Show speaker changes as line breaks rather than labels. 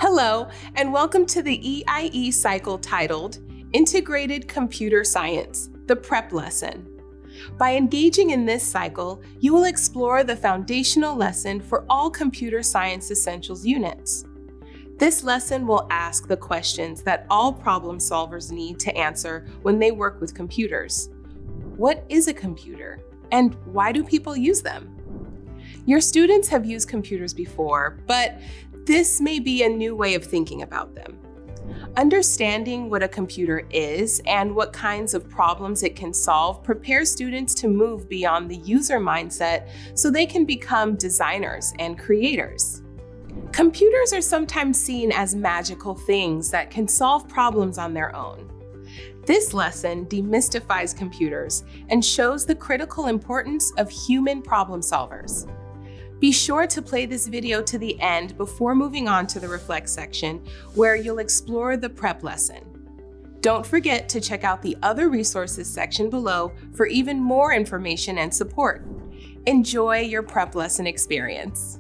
Hello, and welcome to the EIE cycle titled Integrated Computer Science, the Prep Lesson. By engaging in this cycle, you will explore the foundational lesson for all computer science essentials units. This lesson will ask the questions that all problem solvers need to answer when they work with computers. What is a computer, and why do people use them? Your students have used computers before, but this may be a new way of thinking about them. Understanding what a computer is and what kinds of problems it can solve prepares students to move beyond the user mindset so they can become designers and creators. Computers are sometimes seen as magical things that can solve problems on their own. This lesson demystifies computers and shows the critical importance of human problem solvers. Be sure to play this video to the end before moving on to the Reflect section, where you'll explore the prep lesson. Don't forget to check out the other resources section below for even more information and support. Enjoy your prep lesson experience.